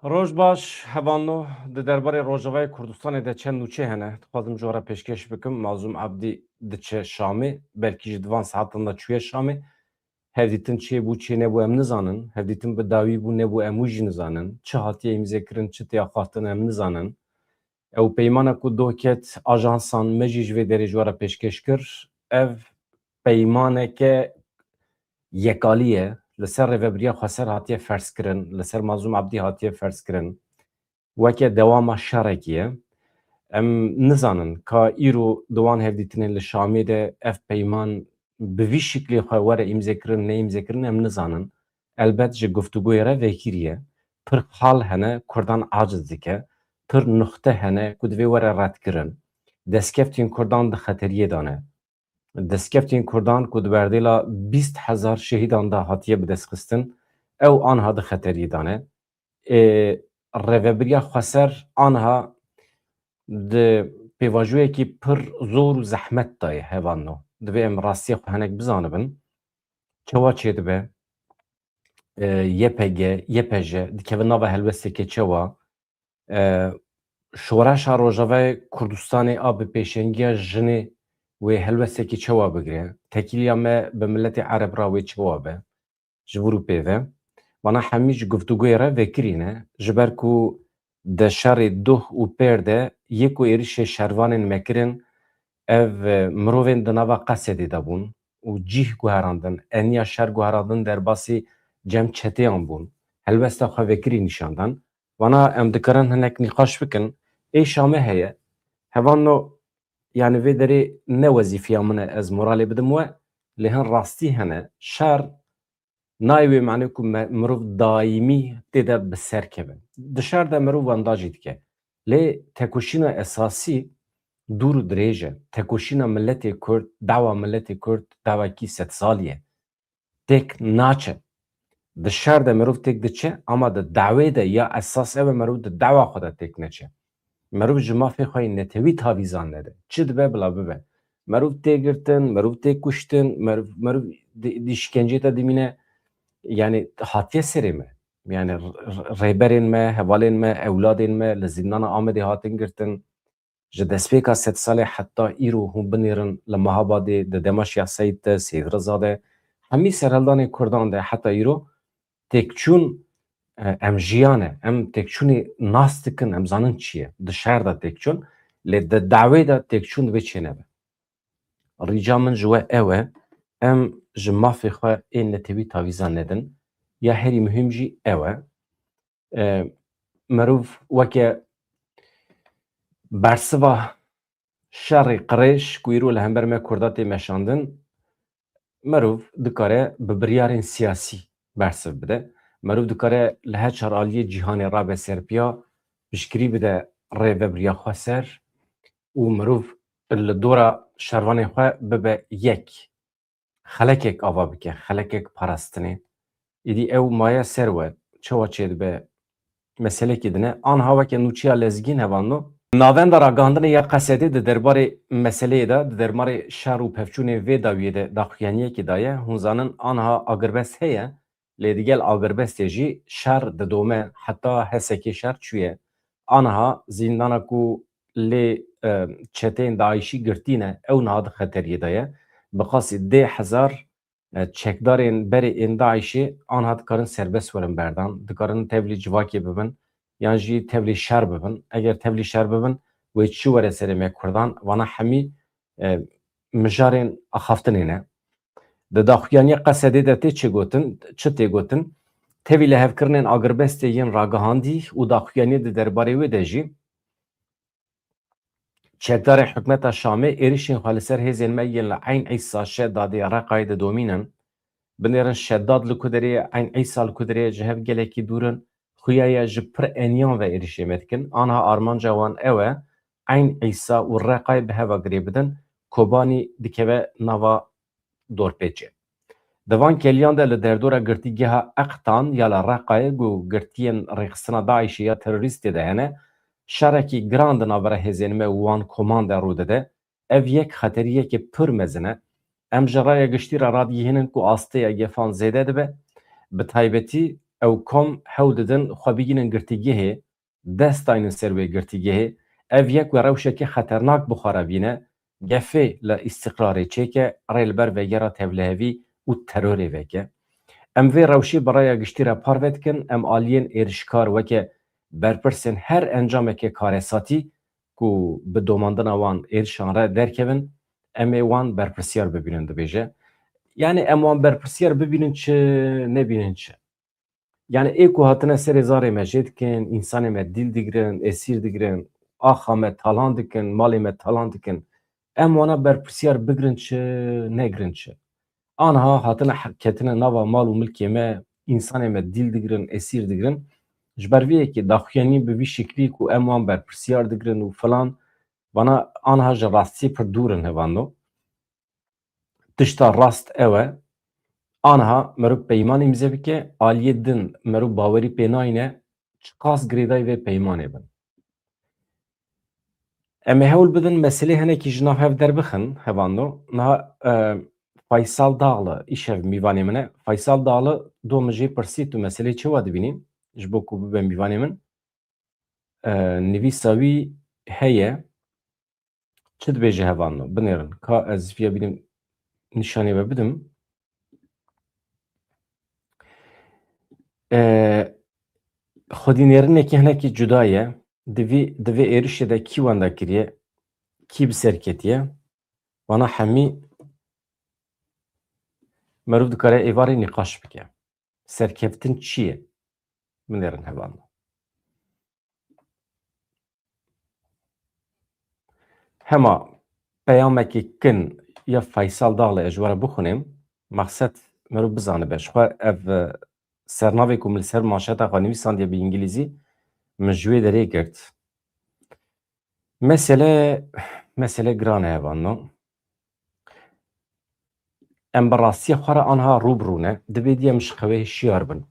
Roj baş hevanno di derbarê Rojavayê Kurdistanê de çend nûçe hene. Dixwazim ji we re pêşkêş bikim. Mazlûm Ebdî diçe Şamê, belkî ji divan saetan de çûye Şamê. Hevdîtin çê bû çê nebû em nizanin. Hevdîtin bi dawî bû nebû em wî jî nizanin. Çi hatiye îmzêkirin, çi têya xwestin em nizanin. Ew peymana ku doh ket ajansan me jî ji vê derê ji we re pêşkêş kir. Ev peymaneke yekalî ye. Li ser rêveberiya Xweser hatiye ferskirin. Li ser Mazlûm Ebdî hatiye ferskirin. Weke dewama şerekî ye. Em nizanin ka îro di wan hevdîtinên li Şamê de ev peyman bi vî şiklê xwe were îmzêkirin neîmzêkirin em nizanin. Elbet ji guftûgûyê re vekirî ye. Pir hal hene Kurdan aciz dike. Pir nuxte hene ku divê were redkirin. Destkeftên Kurdan di xeteriyê de ne. Destkeftên Kurdan ku di berdêla 20,000 şehîdan da hatiye bidestxistin, ew aniha di xeteriyê de ne. Rêveberiya Xweser aniha di pêvajoyekî pir zor û zehmet da ye hevanno. Divê em rastiya xwe hinek bizanibin. Çawa çêdibe, YPG, YPJ dikevin nava helbestekê çawa, şoreşa Rojavayê Kurdistanê a bi pêşengiya jinê wê helbestekî çawa bigire. Tekîliya me bi milletê Ereb ra wê çawa be ji vir û pêve. Wana hemî ji guftûgûyê re vekirîne ji ber ku di şerê duh û pêr de yê ku êrişê şervanên me kirin, ev mirovên di nava Qesedê de bûn û cih guherandin, eniya şer guherandin derbasî cem çeteyan bûn. Helbesta xwe vekirî nîşandan. Wana em dikarin hinek nîqaş bikin. Ê Şamê heye. Hevanno yani vê derê ne wezîfiya min e ez moralê bidim we, lê hin rastî hene. Şer nayê wê menê ku mirov daîmî têde bi ser keve. Di şer de mirov wenda jî dike. Lê tekoşîna esasî dûr û dirêj e. Tekoşîna milletê Kurd, dawa milletê Kurd dawekî sedsalî ye. Têk naçe. Di şer de mirov têk diçe ama di dawê de ya esas ew e mirov di dawa xwe de têk neçe. Mirov ji mafê xwe yê netewî tavîzan nede. Çi dibe bila bibe. Mirov tê girtin, mirov tê kuştin, mirov di işkencê de dimîne yani hatiye serê me. Yani rêberên me, hevalên me, ewladên me li zîndana Amedê hatin girtin. Ji destpêka sed salê heta îro hûn binêrin li Mehabadê, di Demaşiya Seyid de, Sêd Reza de, hemî serhildanên Kurdan de heta îro têkçûn em jiyan e, em têkçûnê nas dikin, em zanin çi ye. Di şer de têkçûn, lê di dawê de têkçûn divê çênebe. Rîca min ji we ew e, em ji mafê xwe ê netewî tavîzan nedin. Ya herî muhîm jî ew e. Mirov weke bersiva şerê qirêj ku îro li hember me Kurda tê meşandin, mirov dikare bi biryarên siyasî bersiv bide. Mirov dikare li her çar aliyê cîhanê rabe serpiya piştgirî bide rêveberiya Xweser û mirov li dora şervanên xwe bibe yek. Xelekek ava bike, xelekek parastinê. Êdî ew maye ser we çawa çêdibe meselekê dine. Aniha weke nûçiya lezgîn hevanno. Navenda ragihandinê ya Qesedê di derbarê meseleyê de, di derbarê şer û pevçûnê vê dawiyê de daxuyaniyekê daye, hûn zanin aniha agirbest heye, lê digel agirbestê jî şer didome, heta hesekê şer çûye. Aniha zîndana ku lê çeteyên Daişî girtîne, ew niha di xeteriyê de ye. Bi qasî dê hezar çekdarên berê ên Daişê aniha dikarin serbest werin berdan, dikarin tevlî civakê bibin, yan jî tevlî şer bibin. Eger tevlî şer bibin, wê çû were serê me Kurdan, wana hemî mijarên axaftinê ne. Di daxuyaniya Qesedê de tê çi gotin, çi tê gotin? Tevî lehevkirinên agirbestê yên ragihandî û daxuyaniyê di derbarê wê de jî çekdarê hikûmeta Şamê êrişên xwe li ser hêzên me yên li Eyn Îsa Şeddadê Reqayê de domînin. Binêrin Şeddad li ku derê, Eyn Îsa li ku derê ji hev gelekî dûr in. Xuya ye ji pir eniyan ve êrişê me dikin. Aniha armanca wan ew e Eyn Îsa û Reqayê bi heva girê bidin. Kobanî dikeve nava dorpêçê. Di van keliyan de li derdora girtîgeha Eqtan ya li Reqayê û girtiyên rêxistina Daişê ya terorîstê de hene. Şerekî giran di navbera hêzên me û wan komanda rû dide. Ev yek xeteriyekê pir mezin e. Em ji raya giştî re radiyîhînin ku asteya gefan zêde dibe. Bi taybetî ew kom hew didin xwe bigînin girtîgehê destaynin ser wê girtîgehê ev yek we rewşekî xeternak bixwara bîne gefê li îstiqrarê çêke rê li ber vegera tevlihevî û terorê veke. Em vê rewşê bi raya giştî re parve dikin, em aliyên êrişkar weke berpirsên her encamekê karesatî ku bi domandina wan êrişan re derkevin, em ê wan berpirsiyar bibînin dibêje. Yani em wan berpirsiyar bibînin çi nebînin çi. Yani ê ku hatine serê zarê me jê dikin, însanê me dîl digirin, esîr digirin, axa me talan dikin, malê me talan dikin, em wana berpirsiyar bigirin çi negirin çi. Aniha hatine ketine nava mal û milkê me, însanê me dîl digirin, esîr digirin, ji ber vê yekê daxuyanî bi vî şeklî ku em wan berpirsiyar digirin û filan, wana aniha ji rastiyê pir dûr in hevando. Tişta rast ew e, aniha merû peymanê imze bike, aliyê din merû bawerî pê nayîne, çi qas girêdayî vê peymanê bin. Em ê hewl bidin meselê hinekî ji nav hev derbixin hevando. Niha Faysal Dağlı îşev mîvanê min e. Faysal Dağlı do min jê pirsî tu meselê çi wa dibînî ji bo ku bibe mîvanê min. Nivîsa wî heye çi dibêje hevando binêrin. Ka ez vîya bînim nîşanê we bidim. Xwedînêrinekî hinekî cuda ye. Divê êrişê de kî wenda kiriye, kî bi ser ketiye. Wana hemî merûv dikare êvarê nîqaş bike. Serkeftin çi ye? Binêrin hevando. Hema peyamekî kin ya Faysal Dağlı ez ji we re bixwînim, maqsed merûv bizanibe. Ji xwe ev sernavê ku min li ser manşeta xwe nivîsandiye bi îngilîzî min ji wê derê girt. Mesele giran e hevando. Em bi rastiya xwe re aniha rûbirû ne, divê dîya min ji xewê hişyar bin.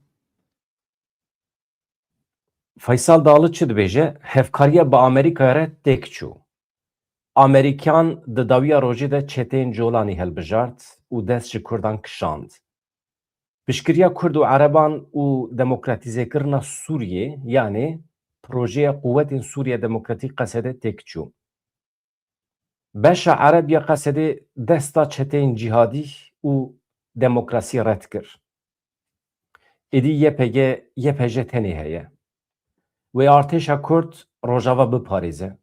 Faysal Dağlı çi dibêje? Hevkariya bi Amerîkaya re têk çû. Amerîkan di dawiya rojê de çeteyên colanî helbijart û dest ji Kurdan kişand. Piştgiriya Kurd û Ereban û demokratîzekirina Sûriyê yanê projeya Quwetên Sûriya Demokratîk Qesedê têk çû. Beşa Erebiya Qesedê desta çeteyên cîhadî û demokrasiyê red kir. Êdî YPG tenê heye. Wê artêşa Kurd rojava biparêze.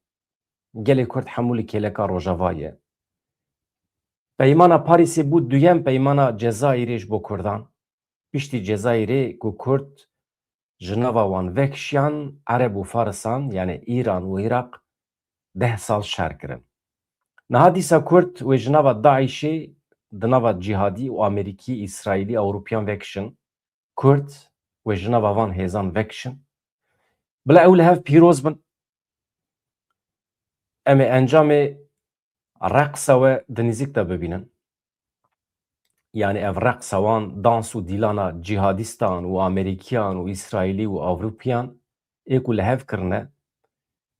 Gelê Kurd hemûlî kêleka rojava ye. Peymana Parîsê bû duyem peymana Cezayirê ji bo Kurdan. Piştî Cezayirê ku Kurd ji nava wan vekişiyan Ereb û Farisan yani İran û Iraq 10 sal şer kirin. Niha dîsa Kurd wê ji nava Daişê di nava cîhadî û Amerîkî, İsraîlî, Ewropiyan vekişin. Kurd wê ji nava van hêzan vekişin. Bila ew li hev pîroz bin. Em ê encamê reqsa we di nîzik de bibînin. Yani ev reqsa wan dans û dîlana cîhadîstan û Amerîkiyan û İsraîlî û Ewropiyan ê ku li hev kirine,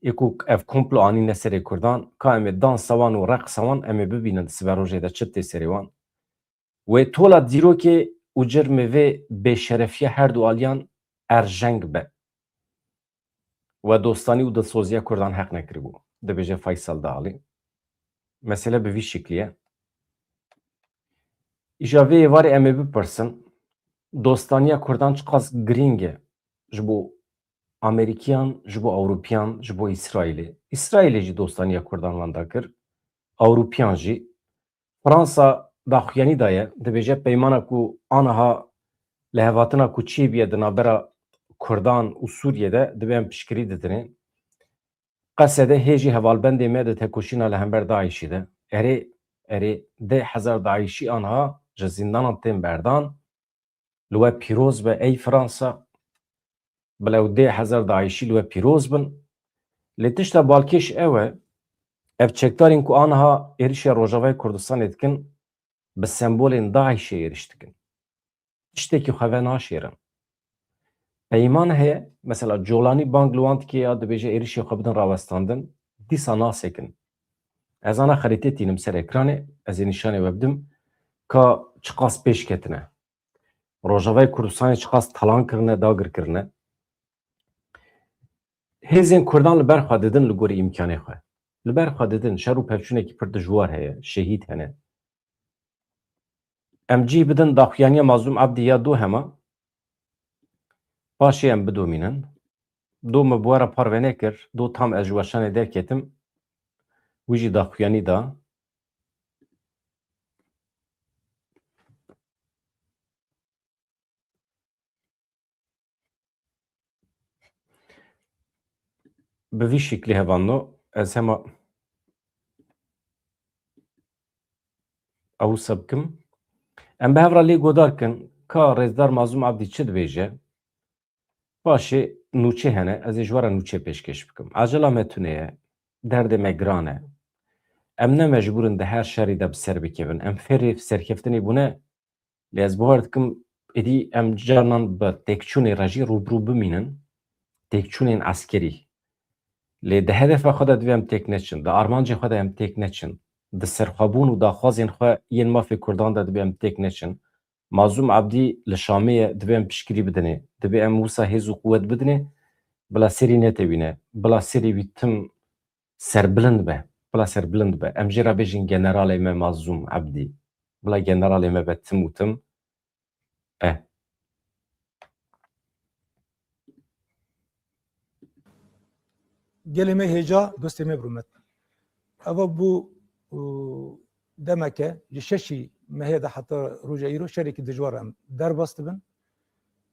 ê ku ev komplo anîne serê Kurdan, ka em ê dansa wan û reqsa wan em ê bibînin siber rojê de çi tê serê wan. Wê tola dîrokê û cirmê vê bêşerefiya her du aliyan erjeng be. We dostanî û dilsoziya Kurdan heq nekiribû, dibêje Faysal Dağlî. Mesele bi vî şeklî ye. Îja vê êvarê em ê bipirsin, dostaniya Kurdan çi qas girîng e ji bo Amerîkiyan, ji bo Ewropiyan, ji bo İsraîlê. İsraîlê jî dostaniya Kurdan wenda kir, Ewropiyan jî. Fransa daxuyanî daye, dibêje peymana ku aniha li hevatina ku çêbûye di navbera Kurdan û Sûriyê dibe em piştgirî didinê. Qesedê hêjî hevalbendê me di tekoşîna li hember Daişî de. Erê 10,000 Daişî aniha ji zindanan tên berdan. Li we pîroz be ey Fransa. Bila ew 10,000 Daişî li we pîroz bin. Lê tişta balkêş ew e, ev çekdarên ku aniha êrişa Rojavayê Kurdistanê dikin, bi sembolên Daişê êriş dikin. Tiştekî xwe ve naşêrin. Peyman heye, mesela colanî bang li wan dike ya dibêje êrişê xwe bidin rawestandin, dîsa nasekin. Ez ana xerîtê tînim ser ekranê, ez ê nîşanê we bidim ka çi qas pêş ketine. Rojavayê Kurdistanê çiqas talan kirine, dagir kirine. Hêzên Kurdan li ber xwe didin li gorî îmkanê xwe. Li ber xwe didin şer û pevçûnekî pir dijwar heye, şehîd hene. Em cih bidin daxuyaniya Mazlûm Ebdî ya du hema, paşê em bidomînin. Do me bi we re parve nekir, do tam ez ji weşanê derketim, wî jî daxuyanî da. Bi vî şeklî hevano, ez hema ewsa bikim. Em bi hev re lê godar kin, ka Rêzdar Mazlûm Ebdî çi dibêje? Paşê nûçe hene, ez ê ji we re nûçe pêşkêş bikim. Acela me tune ye, derdê me giran e. Em ne mecbûrin di her şerî de bi ser bikevin. Em fêrê serkeftinê bûne, lê ez bawer dikim êdî em canan bi têkçûnê re jî rûbirû bimînin, têkçûnên eskerî. Lê di hedefa xwe de divê em têk neçin, di armancê xwe de em têk neçin, di serxwebûn û daxwazên xwe yên mafê Kurdan de divê em têk neçin. Mazlûm Ebdî li Şamê divê em piştgirî bidinê, divê em wisa hêz û quwet bidinê, bila serî netewîne, bila serî wî tim serbilind be, bila serbilind be. Em jê re bêjin generalê me Mazlûm Ebdî, bila generalê me be tim û tim. Gelê me hêja dostê me birûmet. Eva bû demeke ji şeşî mehê de heta roja îro şerekî dijwar em derbas dibin.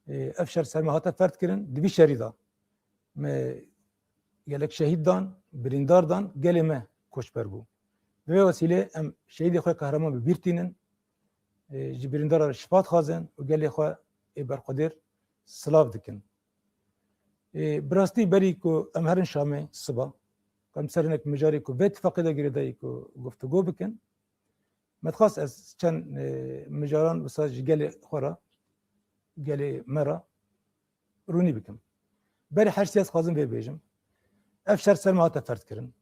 Ev şer ser me hate ferd kirin, di vî şerî da me gelek şehîd dan, birîndar dan, gelê me koçber bû. Bi vê vesîlê em şehîdê xwe qehreman bibîrtînin, ji birîndar re şifa dixwazin û gelê xwe ê berxwedêr silav dikin. Bi rastî berî ku em herin Şamê siba, em serinek mijarê ku vê ittifaqê de girêdayî ku guftugû bikin. Me dixwast ez çend mijaran wisa ji gelê xwe re, gelê me re rûnî bikim. Berî her siyas xwazim vê bêjim. Ev şer ser me hate ferd kirin.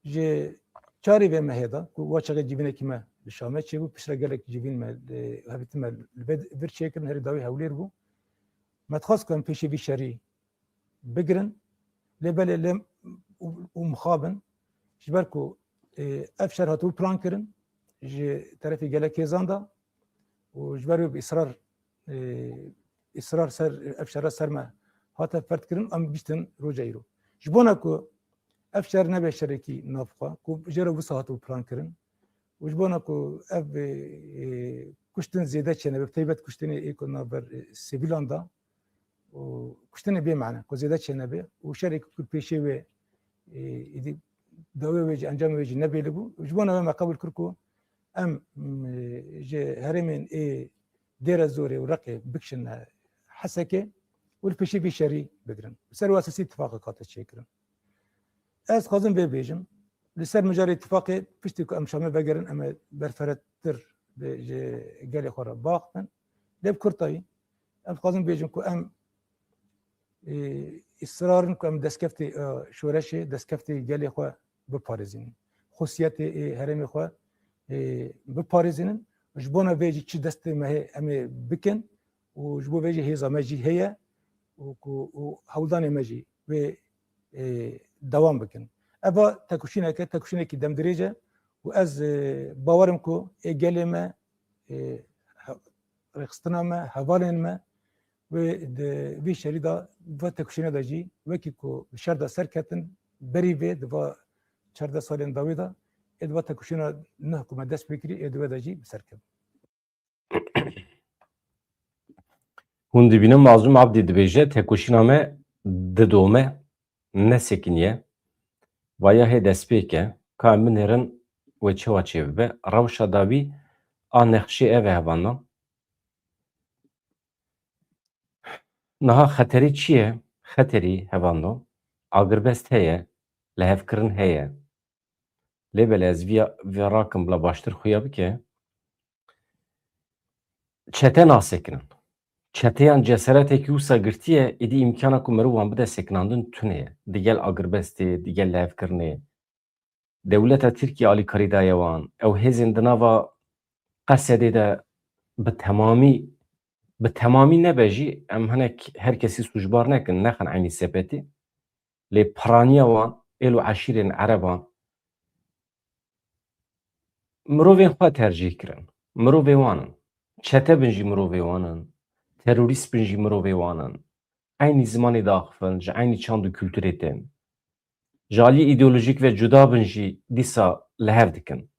Ji çarê vê mehê de ku wa çaxê civînekî me li Şamê çêbû, piştre gelek civîn me hevîtî me li vê vir çêkirin, herî dawî hewlêr bû. Me dixwast ku em pêşî vî şerî bigirin, lê belê lê û mixabin, ji ber ku ev şer hatibû plan kirin ji terefê gelek hêzan da û ji ber wê bi îsrar ser ev şera ser me hate ferd kirin, em bîstin roja îro. Ji bona ku ev şer nebe şerekî navxwe, ku jê re wisa hatibû plan kirin û ji bona ku ev kuştin zêde çêne, bi taybet kuştinê ê ku navber sivîlan da û kuştinê bêmane ku zêde çênebe û şerekî ku pêşê wê êdî dawê wê ji encamê wê jî nebêli bû. Ji bona we me qebûl kir ku em ji herêmên ê Dêre Zorê û Reqê bikişin Hesekê û li pêşî vî şerî bigirin. Li ser wê esasî ittifaqek hate çêkirin. Ez xwazim vê bêjim, li ser mijarê ittifaqê piştî ku em Şamê vegerin em ê berferettir ji gelê xwe re baxin. Lê bi Kurtayî em xwazim bêjim ku em îsrarin ku em destkeftê şoreşê, destkeftê gelê xwe biparêzînin. Xusiyetê herêmê xwe biparêzînin. Ji bona vê jî çi destê me heye em ê bikin û ji bo vê jî hêza me jî heye û hewldanê me jî wê dewam bikin. Eva tekuşîneke, tekuşînekî demdirêj e û ez bawerim ku ê gelê me, rêxistina me, hevalên me wê di vî şerî da ve tekuşînê de jî wekî ku şer de serketin berî vê di va çardeh salên dawê da ê di va tekuşîna neh ku me dest pê kirî ê di wê de jî biserkevin. Hûn dibînin Mazlûm Ebdî dibêje tekoşîna me didome nesekiniye vaya hê destpêke ka em binêrin wê çawa çê bibe rewşa dawî a nexşê ev e hevana. Niha xeterî çi ye? Xeterî hevano agirbest heye, lehevkirin heye. Lê belê ez vê rakim bila baştir xuya bike çete nasekinin. Çeteyan cesaretekî wisa girtiye êdî îmkana ku mirov wan bide sekinandin tune ye. Digel agirbestê, digel lehevkirinê. Dewleta Tirkiye alîkarî daye wan. Ew hêzên di nava Qesedê de bi temamî bi temamî nebe jî em hinek her kesî suçbar nekin, nexin aynî sepetî. Lê piraniya wan, êl û eşîrên Ereban mirovên xwe tercih kirin. Mirovê wan in. Çete bin jî mirovê wan in. Terorîst bin jî mirovê wan in. Aynî zimanê daxivin, ji aynî çand û kültûrê tên. Ji aliyê îdeolojîk ve cuda bin jî dîsa li hev dikin.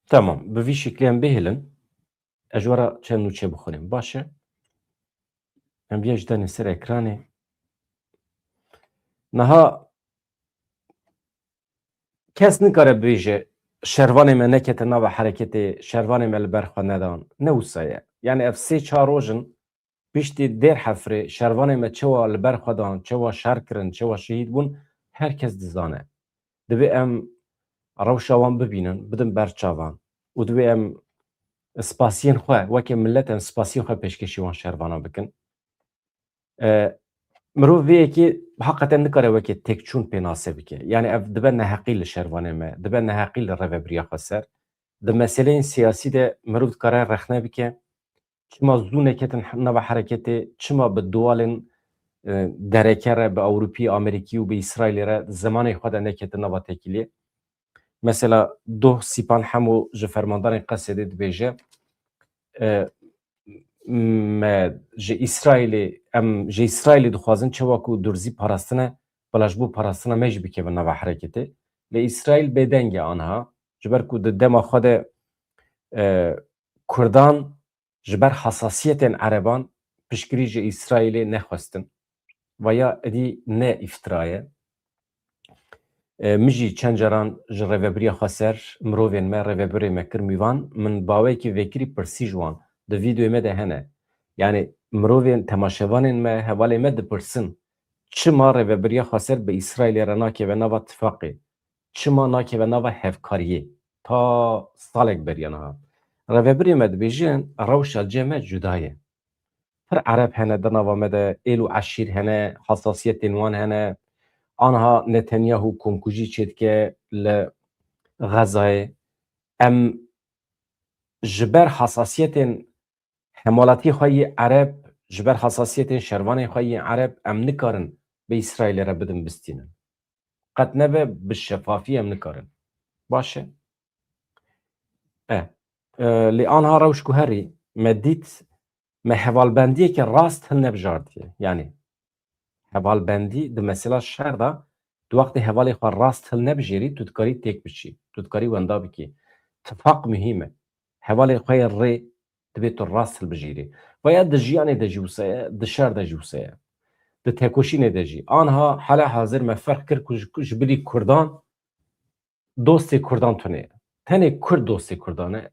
Tamam, bi vî şeklê em bihêlin. Ez ji were çend nûçe bixwînim. Baş e? Em bia ji denê ser ekranê. Niha kes nikare bêje şervanê me nekete nava hereketê, şervanê me li ber xwe nedan. Ne wisa ye? Yani ev sê çar roj in piştî dêr hefrê şervanê me çawa li ber xwe dan, çawa şer kirin, çawa şehîd bûn, herkes dizane. Divê em rewşa wan bibînin, bidin ber çavan û divê em spasiyên xwe wekî millet em spasiyên xwe pêşkêşî wan şervanan bikin. Mirov vê yekê heqeten nikare wekî têkçûn pê nasê bike. Yani ev dibe neheqî li şervanê me, dibe neheqî li reveberiya xwe ser. Di meseleyên siyasî de mirov dikare rexne bike. Çima zû neketin nava hereketê, çima bi dualên dereke re bi Ewropî, Amerîkî û bi İsraîlê re zimanê xwe de neketin nava tekîliyê. Mesela doh sîpan hemû ji fermandarên Qesedê dibêje me ji İsraîlê em ji İsraîlê dixwazin çawa ku durzî parastine bila ji bo parastina me jî bikevin nava hereketê. Lê İsraîl bêdeng e aniha ji ber ku di dema xwe de Kurdan ji ber hesasiyetên Ereban piştgirî ji İsraîlê nexwestin. Vaya edî ne îftira ye. Min jî çend caran ji rêveberiya xwe ser mirovên me rêveberê me kir mîvan min bawekî vekirî pirsî ji wan di vîdeoyê me de hene. Yani mirovên temaşevanên me hevalê me dipirsin çima rêveberiya xwe ser bi İsraîlê re nakeve nava tifaqê, çima nakeve nava hevkariyê ta salek beriya niha. Rêveberê me dibêjin rewşa cê me cuda ye. Pir Ereb hene di nava me de, êl û eşîr hene, hesasiyetên wan hene. Aniha Netanyahu komkujî çê dike li Xezayê. Em ji ber hesasiyetên hemalatî xwe yê Ereb, ji ber hesasiyetên şervanê xwe yê Ereb em nikarin bi İsraîlê re bidin bistînin. Qet nebe bi şefafî em nikarin. Baş e? Lê aniha rewş ku herî me dît me hevalbendiyeke rast hin nebjartiye. Yani hevalbendî di mesela şer da du wextê hevalê xwe rast hil nebijêrî tu dikarî têk biçî, tu dikarî wenda bikî. Tifaq mühîm e. Hevalê xwe yê rê divê tu rast hilbijêrî. Veya di jiyanê de jî wisa ye, di şer de jî wisa ye. Di têkoşînê de jî. Aniha hela hazir me ferq kir ku ji birî Kurdan dostê Kurdan tune ye. Tenê Kurd dostê Kurdan e.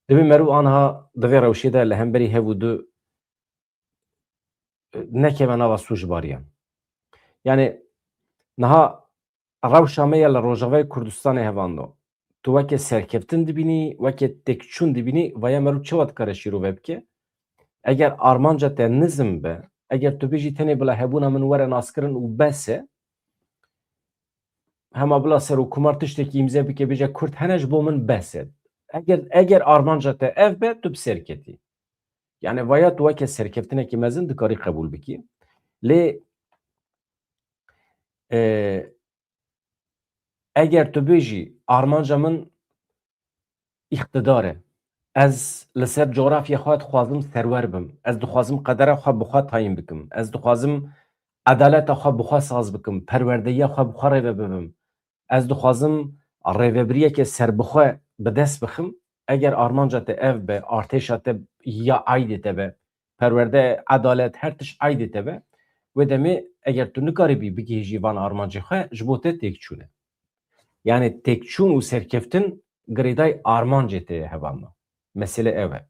Divê merû aniha di vê rewşê de li hemberî hev û du nekeve nava sûjbariyan. Yani niha rewşa me ya li Rojavayê Kurdistanê hevando. Tu weke serkeftin dibînî, weke têkçûn dibînî, vaya merû çawa dikare şîrove bike? Eger armanca te nizm be, eger tu bêjî tenê bila hebûna min were naskirin û bes e, hema bila serokkomar tiştekî îmze bike bêje Kurd hene ji bo min bes e. Eger armanca te ev be, tu bi serketî. Yani vaya tu weke serkeftinekî mezin dikarî qebûl bikî. Lê eger tu bêjî armanca min îqtidar e, ez li ser coğrafya xwe dixwazim serwer bim, ez dixwazim qedera xwe bi xwe tayin bikim, ez dixwazim edaleta xwe bi xwe saz bikim, perwerdeyiya xwe bi xwe rêve bibim, ez dixwazim rêveberiyeke serbixwe bi dest bixim, eger armanca te ev be, artêşa te ya aydê te be, perwerde, edalet, her tişt aydê te be, wê demê eger tu nikaribî bigihîjî van armancê xwe ji bo te têkçûn e. Yani têkçûn û serkeftin girêdayê armancê te ye hevanda. Mesele ev e.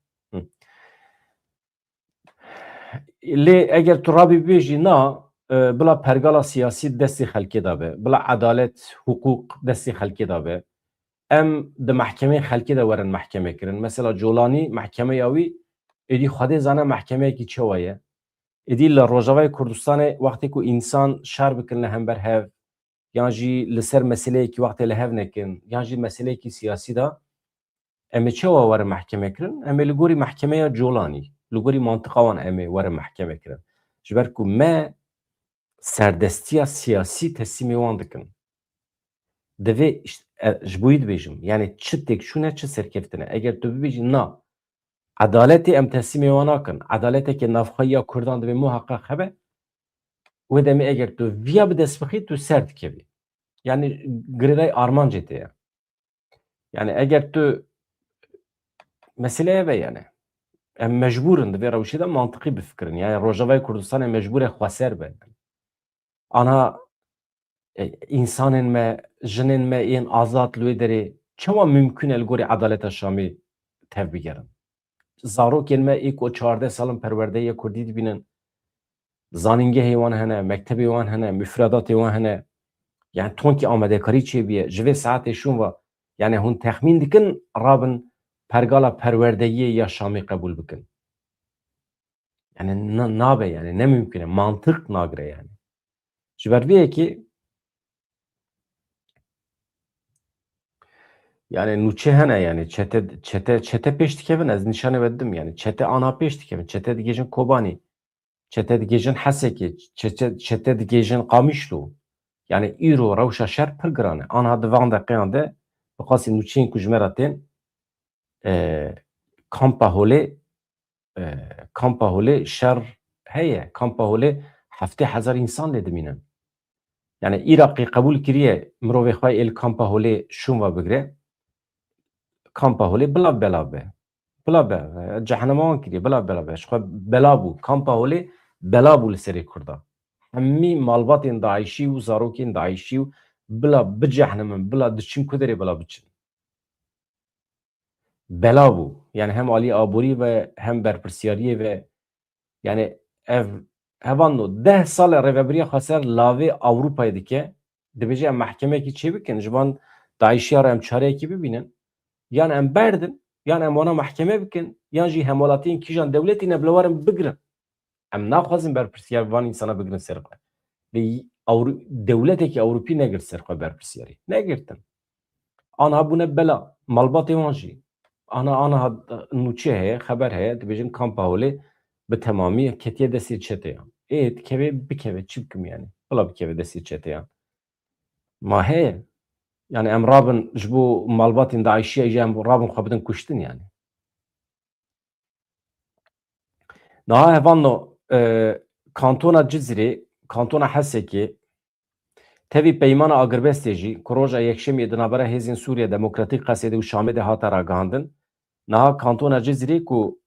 Lê eger tu rabî bêjî na bila pergala siyasî destê xelkê da be, bila edalet, hukuk destê xelkê da be, em di mehkemeyên xelkê de werin mehkeme kirin. Mesela Colanî mehkemeya wî êdî Xwedê zane mehkemeyekî çawa ye. Êdî li Rojavayê Kurdistanê wextê ku însan şer bikin li hember hev, yan jî li ser meseleyekî wextê li hev nekin, yan jî meseleyekî siyasî da em ê çawa werin mehkeme kirin? Em ê li gorî mehkemeya Colanî. لگوری منطقه وان امی وره محکمه کرن جبر کو ما سردستیا سیاسی تسلیمی وان دکن دوی جبوید بیجم یعنی چه تکشونه چه سرکفتنه اگر تو بیجی نه عدالتی ام تسلیمی وان کن عدالتی که نفخایی یا کردان دوی محقق هبه و دمی اگر تو ویا به دست بخی تو سرد کبی yani gırday arman ciddi. Yani eğer tu meseleye ve yani mecburun ve revşide mantıklı bir fikrin. Yani Rojava Kurdistan'a mecbur xwaser be. Ana insanın me, jinin me in azat lüderi çama mümkün el gori adalet şami tevbi gerin. Zarokên me ilk o 14 salın perwerdeye Kurdî dibînin. Zanîngehê wan hene, mektebê wan hene, müfredatê wan hene. Yani tonkî amadekarî çêbiye ji vê saetê şûn ve yani hûn texmîn dikin rabin pergala perwerdeyiyê ya Şamê qebûl bikin. Yani nabe yani ne mümkün e mantık nagire yani. Ji ber vê yekê yani nûçe hene yani çete pêş dikevin ez nîşanê vedim yani çete ana pêş dikevin çete digêjin Kobanî çete digêjin Hesekê çete digêjin Qamişlo yani îro rewşa şer pir giran e aniha di van deqeyan de bi qasî nûçeyên ku ji me re tên Kampa Holê şer heye Kampa Holê 70,000 insan lê dimînin. Yani Iraqê qebûl kiriye mirovê xwe êl Kampa Holê şûn ve bigire Kampa Holê bila belav be. Bila be cehennema wan kiriye bila belav be. Ji xwe bela bû. Kampa Holê bela bû li serê Kurda. Hemî malbatên Daişî û zarokên Daişî û bila bicehennemin bila diçin ku derê bila biçin. Bela bû. Yani hem alî aborî ve hem berpirsyariyê ve yani ev hevan no 10 sal rêveberiya xweser lavê Ewropayê dike dibêje em mehkemekî çê bikin ji van Daişiya re em çareyekî bibînin yan em berdin yan em wana mehkeme bikin yan jî hemalatiyên kîjan dewletî ne bila warin bigirin. Em naxwazin berpirsiyar van insana bigirin ser xwe. Lê dewletekî Ewropî negir ser xwe berpirsiyarî. Negirtin. Aniha bûne bela. Malbatê wan jî. Aniha nûçe heye, xeber heye dibêjin Kampa Holê bi temamî ketiye destê çeteyan. Dikeve bikeve çi bikim yani. Bila bikeve destê çeteyan. Ma heye. Yani em rabin ji bo malbatên Daişiyê jî em rabin xwe bidin kuştin yani. Niha hevan no kantona Cizrê, kantona Hesekê tevî peymana agirbestê jî ku roja yekşemiyê di navbera Hêzên Sûriya Demokratîk Qesedê û Şamê de hate ragihandin. Niha kantona Cizrê ku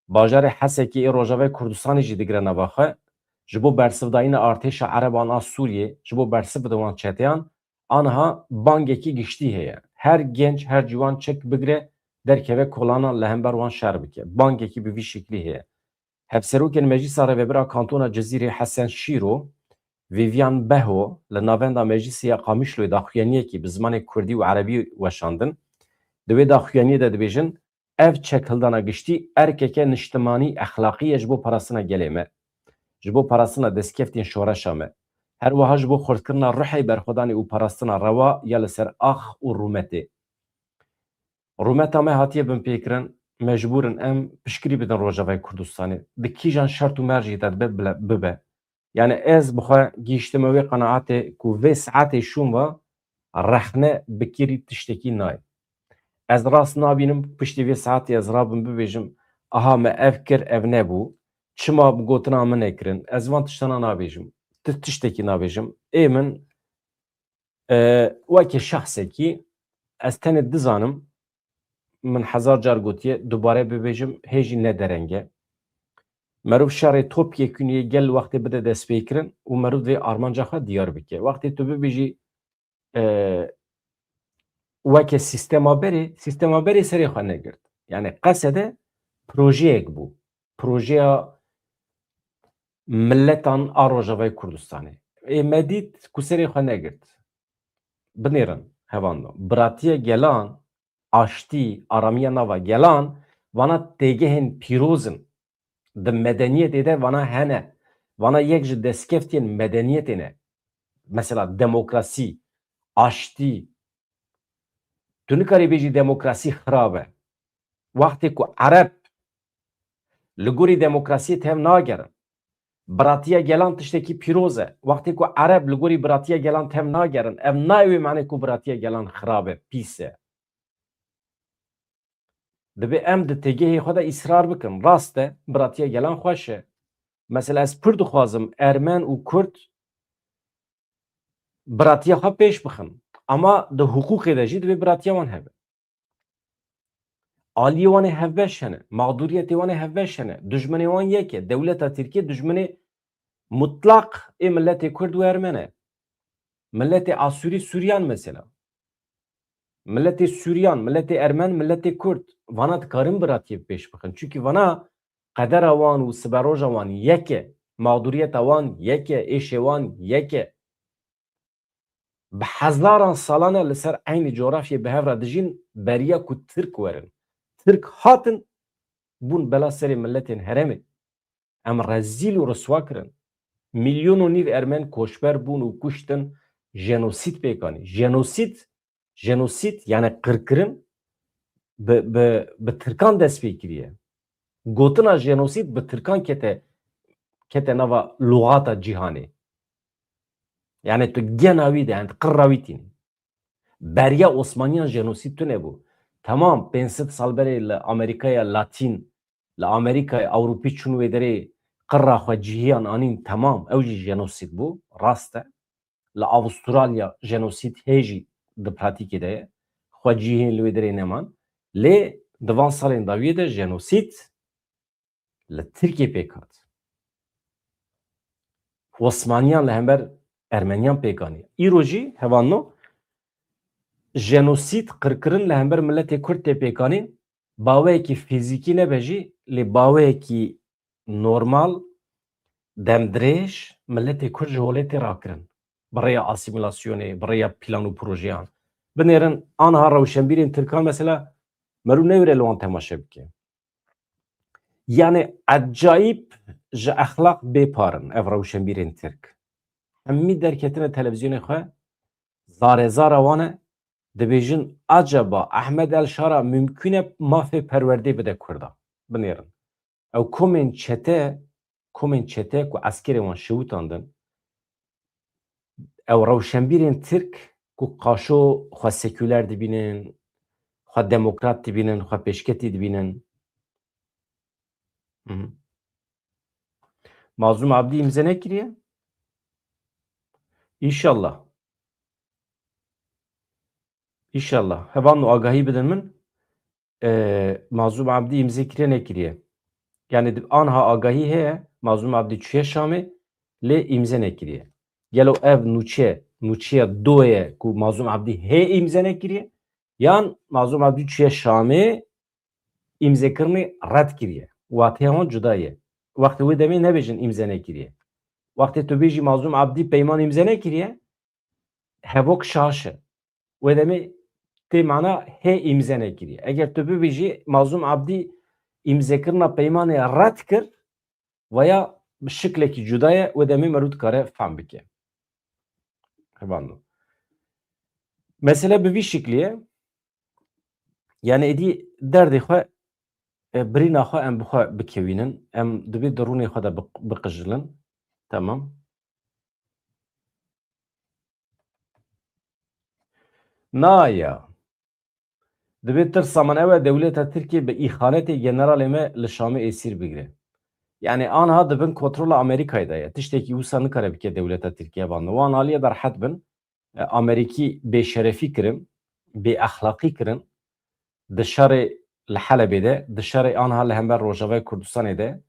bajarê Hesekê ê Rojavayê Kurdistanê jî digire nava xwe ji bo bersivdayîna artêşa Ereban a Sûriyê ji bo bersiv bide wan çeteyan aniha bangekî giştî heye. Her genç her ciwan çek bigire derkeve kolana li hember wan şer bike. Bangekî bi vî şeklî heye. Hevserokên Meclîsa Rêvebera Kantona Cizîrê Hesen Şîro Vivian Beho li navenda Meclîsê ya Qamişloyê daxuyaniyekî bi zimanê Kurdî û Erebî weşandin. Di wê daxuyaniyê de dibêjin ev çekhildana giştî erkeke niştimanî exlaqî ye ji bo parastina gelê me. Ji bo parastina destkeftên şoreşa me. Her wiha ji bo xurtkirina rihê berxwedanê û parastina rewa ya li ser ax û rûmetê. Rûmeta me hatiye binpêkirin mecbûrin em piştgirî bidin Rojavayê Kurdistanê. Di kîjan şert û merjî de bibe. Yani ez bi xwe gîştime wê qenaetê ku vê saetê şûn ve rexne bikirî tiştekî nayê. Ez rast nabînim piştî vê saetê ez rabim bibêjim aha me ev kir ev nebû çima bi gotina min nekirin ez van tiştana nabêjim tiştekî nabêjim ê min wekî şexsekî ez tenê dizanim min hezar car gotiye dubare bibêjim hêjî nederenge merov şerê topyekûniyê gel wextê bide destpêkirin û merov vê armanca xwe diyar bike wextê tu bibêjî weke sîstema berê serê xwe negirt. Yani qesede projeyek bû. Projeya milletan a Rojavayê Kurdistanê. Me dît ku serê xwe negirt. Binêrin hevan da. Biratiya gelan, aştî, aramiya nava gelan vana têgehên pîrozin di medeniyetê de vana hene. Vana yek ji destkeftên medeniyetê ne. Mesela demokrasî, aştî. Tu nikarî bêjî demokrasî xirab e. Wextê ku Ereb Ligori demokrasiye tev nagerin. Biratiya gelan tiştekî pîroz e. Wextê ku Ereb li gorî biratiya gelan tev nagerin, ev nayê mane ku biratiya gelan xirab e, pîs e. Dibe em di têgehê xwe de îsrar bikin. Rast e, biratiya gelan xweş e. Mesela ez pir dixwazim Ermen û Kurd biratiya xwe pêş bixin. Ama di hukukê de jî divê biratiya wan hebe. Aliyê wan ê hevbeş hene, mağduriyetê wan ê hevbeş hene. Dijminê wan yek e. Dewleta Tirkiye dijminê mutlak ê milletê Kurd û Ermen e. Milletê Asûrî Sûriyan mesela. Milletê Sûriyan, milletê Ermen, milletê Kurd. Vana dikarin biratiyê pêş bixin. Çünkü vana qedera wan û siberoja wan yek e. Mağduriyeta wan yek e. Êşê wan yek e. Bi hezaran salan e li ser eynî coğrafyê bi hev re dijîn beriya ku Tirk werin. Tirk hatin bûn bela serê milletên herêmê. Em rezîl û riswa kirin. Milyon û nîv Ermen koçber bûn û kuştin, jenosîd pêkanî. Jenosîd yani qirkirin bi Tirkan dest pê kiriye. Gotina jenosîd bi Tirkan kete nava lugata cîhanê. Yani tu gena wî de yani qirra wî tînî. Beriya Osmaniyan jenosîd tu nebû. Tamam 500 sal berê li Amerîkaya Latîn, li Amerîkaya Ewropî çûn wê derê qirra xwe cîhiyan anîn tamam ew jî jenosîd bû, rast e. Li Avustralya jenosîd hê jî di pratîkê de ye. Xwe cîhên li wê derê neman. Lê di van salên dawiyê de jenosîd li Tirkiye pêk hat. Osmaniyan li hember Ermeniyan pêkanî. Îro jî hevanno jenosîd qirkirin li hember milletê Kurd tê pêkanîn baweyekî fîzîkî nebe jî lê baweyekî normal demdirêj milletê Kurd ji holê tê rakirin. Bi rêya asîmîlasyonê, bi rêya plan û projeyan. Binêrin aniha rewşenbîrên Tirkan mesela merû newêre li wan temaşe bike. Yani acayip ji exlaq bêparin ev rewşenbîrên Tirk. Hemî derketine televizyonê xwe zarê zara wan e dibêjin acaba Ehmed Elşara mümkün e mafê perwerdê bide Kurda. Binêrin. Ew komên çete ku eskerê wan şewitandin ew rewşenbîrên Tirk ku qaşo xwe seküler dibînin, xwe demokrat dibînin, xwe pêşketî dibînin. Mazlum Abdî imze nekiriye? İnşallah. İnşallah. Hevan û agahî bidin min Mazlum Abdî imze kiriye nekiriye. Yani anha agahî heye Mazlum Abdî çûye Şamê lê imze nekiriye. Gelo ev nûçeya doye ku Mazlum Abdî hê imze nekiriye yan Mazlum Abdî çûye Şamê imzekirinê red kiriye. Watê wan cuda ye. Wextê wê demê nebêjin imze nekiriye. Wextê tu bêjî Mazlum Abdî peyman imze nekiriye hevok şaş e. Wê demê tê mana hê imze nekiriye. Eger tu bibêjî Mazlum Abdî imzekirina peymanê red kir veya bi şiklekî cuda ye wê demê merû dikare fehm bike. Hevanno. Mesele bi vî şiklî ye yani êdî derdê xwe birîna xwe em bi xwe bikewînin. Em divê di rûnê xwe de biqijilin. Tamam. Naya. Divê tirsa min ew e dewleta Tirkiye bi îxanetê generalê me li Şamê esîr bigire. Yani anha dibin kontrola Amerîkayê de ye. Tiştekî wisa nikare bike dewleta Tirkiye vanno. Wan alîye berhet bin. Amerîkî bêşerefî kirin, bêexlaqî kirin. Di şerê li Helebê de, di şerê anha li hember Rojavayê Kurdistanê de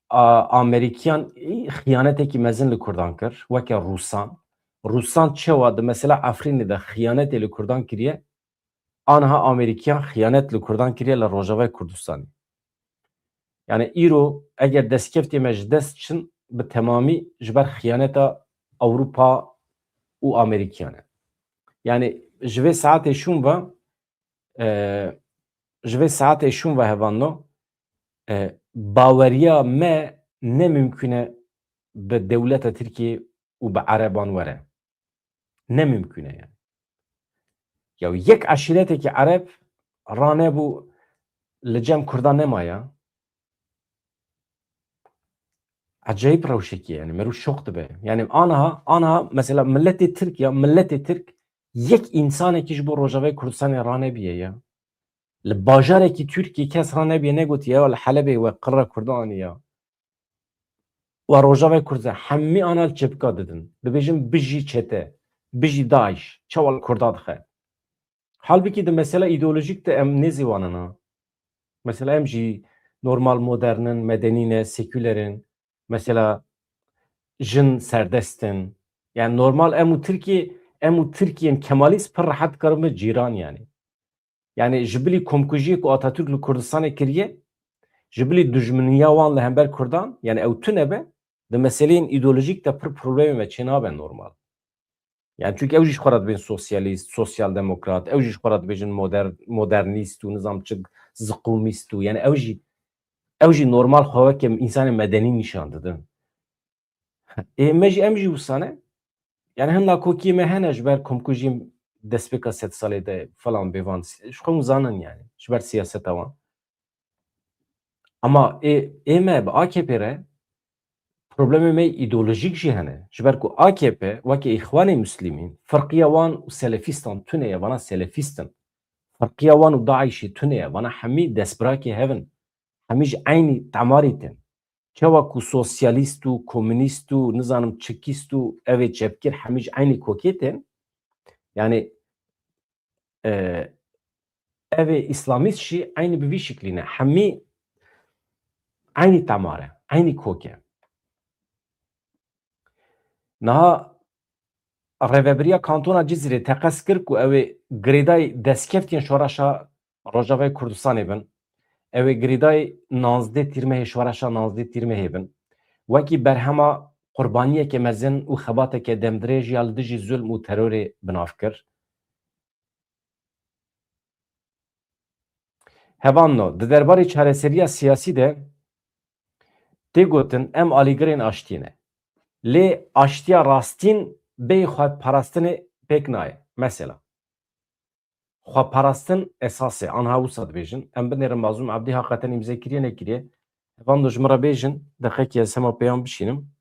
Amerîkiyan xıyanetekî mezin li Kurdan kir, weke Rûsan. Rûsan çewa di mesela Efrînê de xıyanetê li Kurdan kiriye, anha Amerîkiyan xıyanet li Kurdan kiriye li Rojavayê Kurdistanê. Yani îro eger destkeftê me ji dest çin bi temamî ji ber xıyaneta Ewropa û Amerîkiyan e. Yani ji vê saetê şûn ve ji vê saetê şûn ve hevanno baweriya me ne mümkün e bi dewleta Tirkiye û bi Ereban were. Ne mümkün e yani. Ya yek eşîretekî Ereb ranebû li cem Kurdan nemaya. acayip rewşekî yani merû şok dibe. Yani aniha mesela milletê Tirk yek insanekî ji bo Rojavayê Kurdistanê ranebiye ya. Li bajarekî Tirkiyê kes ranebiye negotiye ya li Helebê we qirra Kurdanê ya. Ve Rojavayê Kurdistan hemî ana li çepka didin. Dibêjin bijî çete, bijî Daeş, çawa li Kurda dixe. Halbuki de mesela ideolojik de em nêzîwanin ha. Mesela em jî normal modernin, medenîne, sekülerin, mesela jin serdestin. Yani normal emu Türkiye'nin Kemalist pir rahat karımı ciran yani. Yani jibili komkujiyek ku Atatürk li Kurdistanê kiriye, jibili dijmeniya wan li hember Kurdan, yani ew tune be, de meseleyên ideolojik de pir problemê me çê nabe normal. Yani çünkü ew jî ji xwe re dibên sosyalîst, sosyal demokrat, ew jî ji xwe re dibêjin modernîst û nizamçik ziqûmîst û yani ew jî normal xwewekê însanê medenî nîşan didin. Em jî wisa ne? Yani hinna kokiyê me hene ji ber komkujiyên destpêka sed salê de falan bêvan ji xwe zanin yani ji ber siyaseta wan. Ama ême bi AKP re problemê me îdeolojîk jî hene. Ji ber ku AKP wekî Îxwanê Müslîmîn firqiya wan û selefîstan tune ye, vana selefîstin. Firqiya wan û Daişê tune ye, vana hemî destbirakê hevin. Hemî ji eynî temarê tin. Çawa ku sosyalîst û komünîst û nizanim çekîst û ev ê çepkir hemî ji eynî kokê tin. Yani ev ê İslamîst jî eynî bi vî şiklî ne. Hemî eynî temar e, eynî kok e. Niha Rêveberiya Kantona Cizrê teqes kir ku ew ê girêdayê destkeftiyên şoreşa Rojavayê Kurdistanê bin. Ew ê girêdayê 19 tîrmehê şoreşa 19 tîrmehê bin. Wekî berhema qurbaniyeke mezin û xebateke demdirêj ya li dijî zulm û terorê binav kir. Hevanno, di derbarê çareseriya siyasî de tê gotin em alîgirên aştî ne. Lê aştiya rastîn bê xweparastinê pêk nayê. Mesela xweparastin esas e, aniha wisa dibêjin. Em binêrin Mazlûm Ebdî heqeten îmzê kiriye nekiriye. Hevan ji min re bêjin deqekî ez hema pêyan bişînim.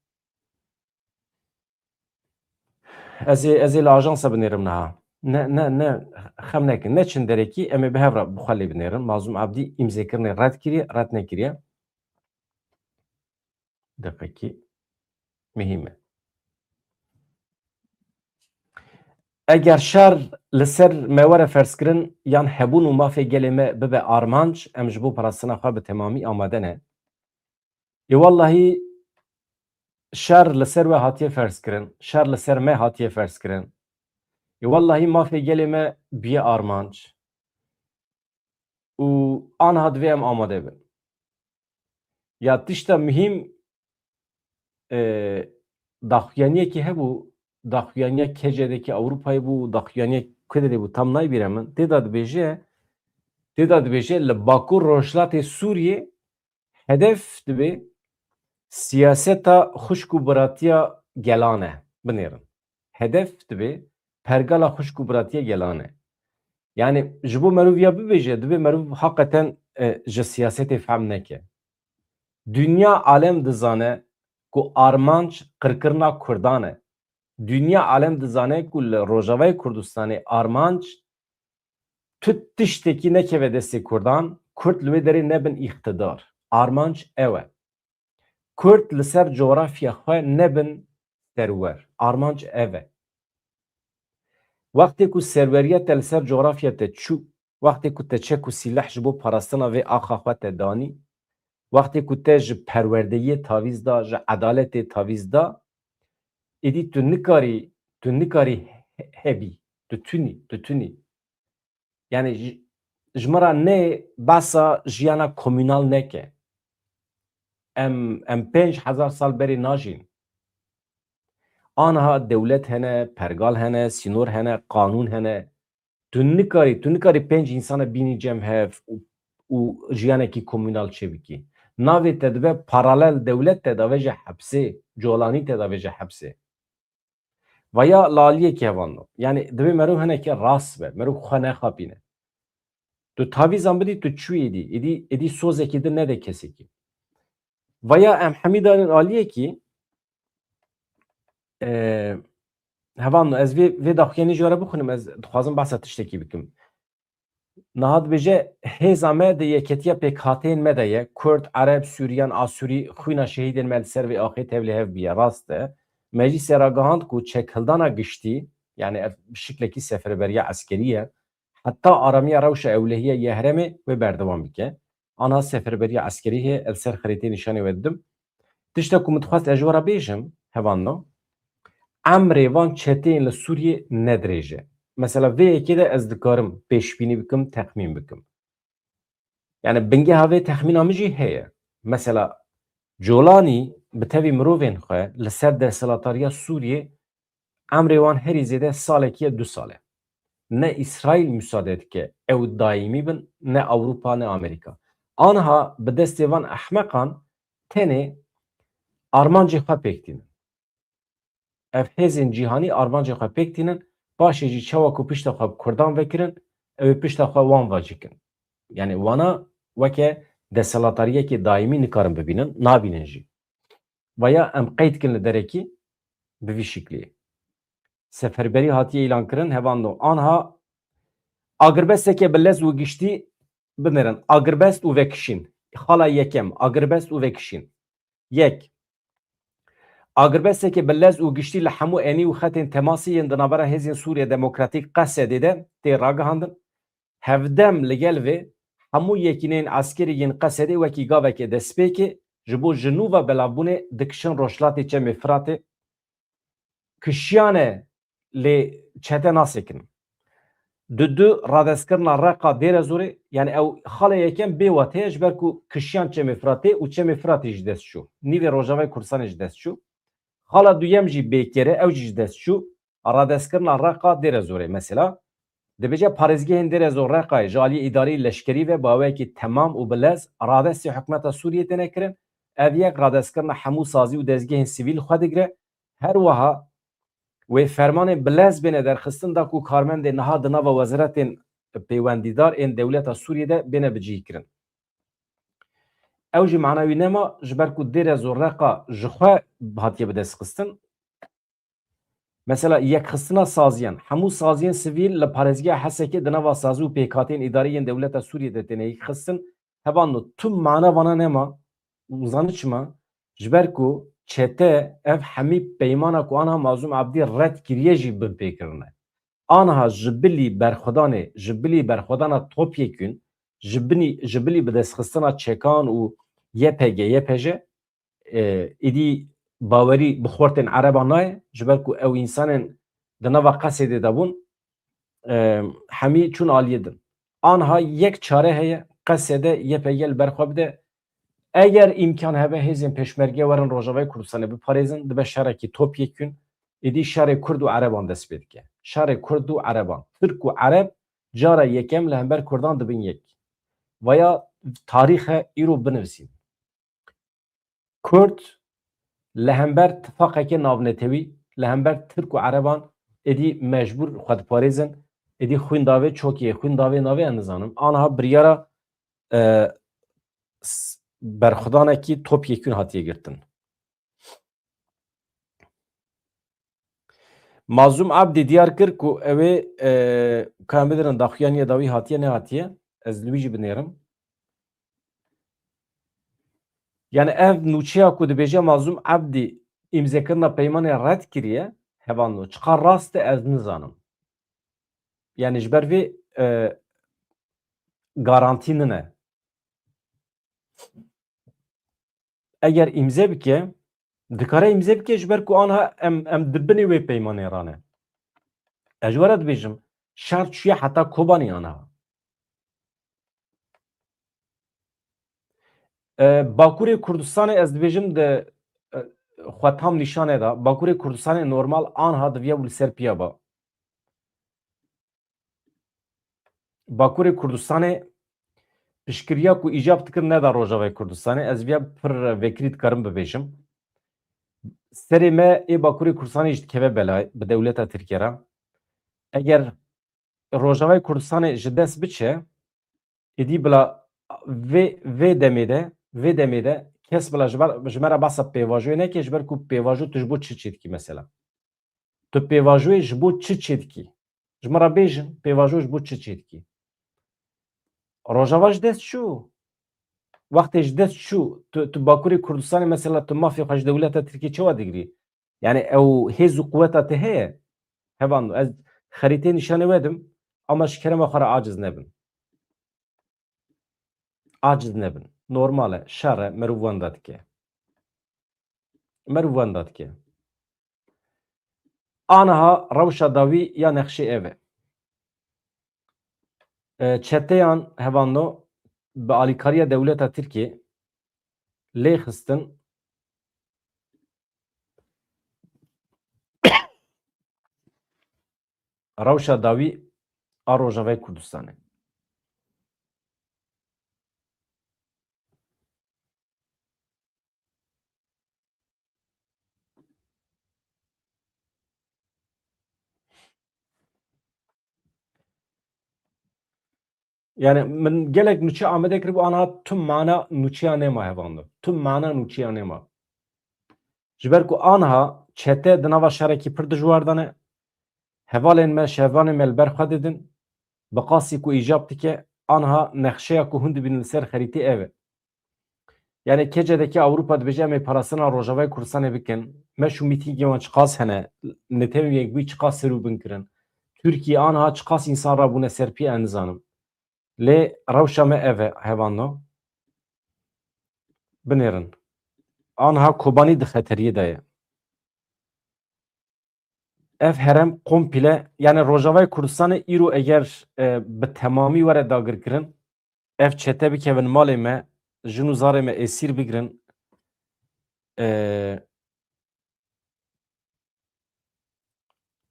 Ez ê li ajansa binêrim niha. Ne xem nekin. Ne çin derekî em ê bi hev re bi xwe lê binêrin. Mazlûm Ebdî îmzêkirinê red kiriye, red nekiriye. Deqekî mühim e. Eger şer li ser me were ferskirin yan hebûn û mafê gelê me bibe armanc, em ji bo parastina xwe bi temamî amade ne. Wallahî şer li ser we hatiye ferskirin, şer li ser me hatiye ferskirin. Wallahî mafê gelê me biye armanc û aniha divê em amade bin. Ya tişta mühim daxuyaniyekî hebû, daxuyaniya kecedeki Avrupayê bû, daxuyaniya Kurdê bû tam naybîre min. Têda dibêje li Bakur Rojhilatê Sûriyê hedef dibe siyaseta xuşk û biratiya gelan e. Binêrin. Hedef dibe pergala xuşk û biratiya gelan e. Yani ji bo merûviya bibêje dibe merûv heqeten ji siyasetê fehm neke. Dünya alem dizane ku armanc qirkirina Kurdan e. Dünya alem dizane ku li Rojavayê Kurdistanê armanc tu tiştekî nekeve destê Kurdan, Kurd li wê derê nebin îqtidar. Armanc ew e. Kurd li ser coğrafya xwe nebin serwer. Armanc ev e. Wextê ku serweriya te li ser coğrafya te çû, wextê ku te çek û sîleh ji bo parastina vê axa xwe te danî, wextê ku te ji perwerdeyiyê tavîz da, ji edaletê tavîz da, êdî tu nikarî hebî. Tu tunî. Yani ji me re nê behsa jiyana komûnal neke. Em 5000 sal berê najîn. Aniha dewlet hene, pergal hene, sînor hene, qanûn hene. Tu nikarî 5 insana bînî cem hev û jiyanekî komûnal çêbikî. Navê te dibe paralel dewlet te dave ji hepsê, colanî te dave ji hepsê. Veya laliyekî hevan. Yani dibe merûv heneke rast be, merûv xwe nexapîne. Tu tavîzan bidî tu çû êdî, êdî sozekî din nede kesekî. Vaya em hemidanın aliye ki hevan ez ve daxiyeni jara bixunim ez dixwazim bahsa tiştekî bikim. Nihat bêje hêza me de yeketiya pêkhateyên me de ye Kurd, Ereb, Sûriyan, Asûrî xwîna şehîdên me li ser vê axê tevlî hev bûye. Rast e. Meclîsê ragihand ku çekhildana giştî yani ev bi şiklekî seferberiya eskerî ye heta aramiya rewşa ewlehiya Yehremê wê berdewam bike. Aniha seferberiya eskerî heye ev ser xerêtê nîşanê we didim. Tiştek ku min dixwast ez ji we re bêjim hevanno emrê van çeteyên li Sûriyê nedirêje. Mesela vê yekê de ez dikarim pêşbînî bikim, texmîn bikim. Yani bingê havê texmîna min jî heye. Mesela Colanî bi tevî mirovên xwe li ser desthilatariya Sûriyê emrê wan herî zêde salekî ye 2 sal e. Ne İsraîl müsaade dike ew daîmî bin, ne Ewropa ne Amerîka. Aniha bi destê van ehmeqan tenê armancê xwe pêk dînin. Ev hêzên cîhanî armancê xwe pêk dînin, paşê jî çawa ku pişta xwe bi Kurdan vekirin, ew ê pişta xwe wan vacîkin. Yani wana weke desthilatariyekê daîmî nikarin bibînin, nabînin jî. Vaya em qeyd kirin li derekî bi vî şikliyê. Seferberî hatiye îlan kirin hevando aniha agirbesteke bi lez û giştî bimirin. Agirbest û vekişîn. Xala yekem agirbest û vekişîn. Yek. Agirbesteke bi lez û giştî li hemû enî û xetên temasî yên di navbera Hêzên Sûriya Demokratîk Qesedê de tê ragihandin. Hevdem li gel vê hemû yekînên eskerî yên Qesedê wekî gaveke destpêkê ji bo jinûva belavbûnê dikişin rojhilatê Çemê Firatê kişiyane lê çete nasekin. Du radestkirina reqa dêre zorê yani ew xalê yekem bê wat heye ji ber ku kişiyan Çemê Firatê û Çemê Firatê jî dest çû. Nîvê Rojavayê Kurdistanê jî dest çû. Xala duyem jî bêkere ew jî dest çû. Radestkirina reqa dêre zorê mesela dibêje parêzgehên dêre zor reqayê ji aliyê îdarî leşkerî ve bawekî temam û bilez radestê hikûmeta Sûriyê têne kirin. Ev yek radestkirina hemû sazî û dezgehên sivîl xwe digire. Her wiha wê fermanên bilez bêne derxistin da ku karmendên niha di nava weziretên peywendîdar ên dewleta Sûriyê de bêne bicihîkirin. Ew jî mana wî nema ji ber ku dêre zor reqa ji xwe hatiye bidestxistin. Mesela yekxistina saziyan, hemû saziyên sivîl li parêzgeha Hesekê di nava sazî û pêkhateyên îdarî yên dewleta Sûriyê de têne yekxistin. Hevano tüm mana vana nema û zanî çima ji ber ku çete ev hemî peymana ku aniha Mazlûm Ebdî red kiriye jî bin pêkirine. Aniha ji bilî berxwedanê, ji bilî berxwedana Topyekûn, ji bilî bi destxistina çekan û YPG, YPJ êdî bawerî bi xortên Ereban naye ji ber ku ew însanên di nava Qesedê de bûn hemî çûn aliyê din. Aniha yek çare heye Qesedê YPG li ber xwe bide. Eger imkan hebe hêzên pêşmerge werin Rojavayê Kurdistanê biparêzin dibe şerekî Topyekûn êdî şerê Kurd û Ereban dest pê dike. Şerê Kurd û Ereban. Türk û Ereb cara yekem li hember Kurdan dibin yek. Vaya tarîxe îro binivîsîn. Kurd li hember tifaqeke navnetewî li hember Türk û Ereban êdî mecbûr xwe diparêzin êdî xwîndavê çokiyê xwîndavê navê ez nizanim aniha biryara berxwedanekî Topyekûn hatiye girtin. Mazlûm Ebdî diyar kir ku ew ê kan bidirin daxuyaniya dawî hatiye nehatiye ez li wî jî binêrim. Yani ev nûçeya ku dibêje Mazlûm Ebdî îmzekirina peymanê red kiriye hevano çiqa rast e ez nizanim. Yani ji ber vê garantî nine. Eger îmze bike dikare îmze bike ji ber ku aniha em dibinê wê peymanê rane. Ez ji we re dibêjim şer çûye heta Kobanî aniha. Bakurê Kurdistanê ez dibêjim de xwe tam nîşanê da Bakurê Kurdistanê normal aniha diviya li ser piyaba. Bakurê Kurdistanê piştgiriya ku îcab dikin neda Rojavayê Kurdistanê ez viya pir vekirî dikarim bibêjim. Serê me ê Bakurê Kurdistanê jî dikeve belayê bi dewleta Tirkiye re. Eger Rojavayê Kurdistanê ji dest biçe êdî bila vê demê de kes bile jmera basa pêvajoyê neke ji ber ku pêvajo tu ji bo çi çêdikî mesela. Tu pêvajoyê ji bo çi çêdikî? Ji me re bêjin pêvajo ji bo çi çêdikî? Rojava ji dest çû. Wextê ji dest çû tu Bakurê Kurdistanê mesela tu mafê xwe ji dewleta Tirkiye çawa digirî? Yani ew hêz û quweta te heye? Hevan ez xerîteyê nîşanê wedim ama ji kerema xwe re aciz nebin. Aciz nebin. Normal e, şer e, merov wenda dike. Merov wenda dike. Aniha rewşa dawî ya nexşê ev e. Çeteyan hevano bi alîkariya dewleta Tirkiye lê xistin rewşa dawî a Rojavayê Kurdistanê. Yani min gelek nûçe amade kir bu aniha tüm mana nûçeya nêma hevando. Tüm mana nûçeya nêma. Ji ber ku aniha çete di nava şerekî pir dijwar dane. Hevalên me şevanên me li ber xwe didin. Bi qasî ku îcab dike aniha nexşeya ku hûn dibînin li ser xerîtê ev e. Yani kecedeki Avrupa dibêje em ê parastina Rojavayê Kurdistanê bikin. Me şû mîtîngê wan çi qas hene. Netewên yekbûyî çi qas serûbin kirin. Türkiye aniha çi qas însan rabûne ser pî ez nizanim. Lê rewşa me ev e hevano. Binêrin. Aniha Kobanî di xeteriyê de ye. Ev herem komple yani Rojavayê Kurdistanê îro eger bi temamî were dagirkirin ev çete bikevin malê me jin û zarê me esîr bigirin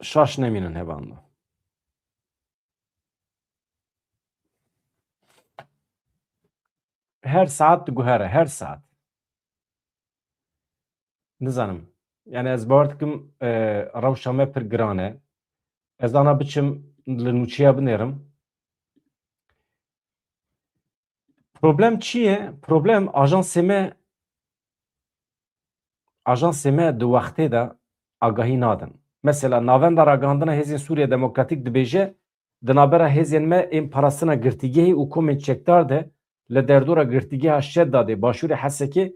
şaş nemînin hevando. Her saat diguhere her saat. Nizanim. Yani ez bawer dikim rewşa me pir giran e. Ez ana biçim li nûçeya binêrim. Problem çi ye? Problem ajansê me di wextê de agahî nadin. Mesela navenda ragihandina Hêzên Sûriya Demokratîk dibêje di navbera hêzên me ên parastina girtîgehê û komên çekdar de li derdora girtîgeha Şeddadê Başûrê Hesekê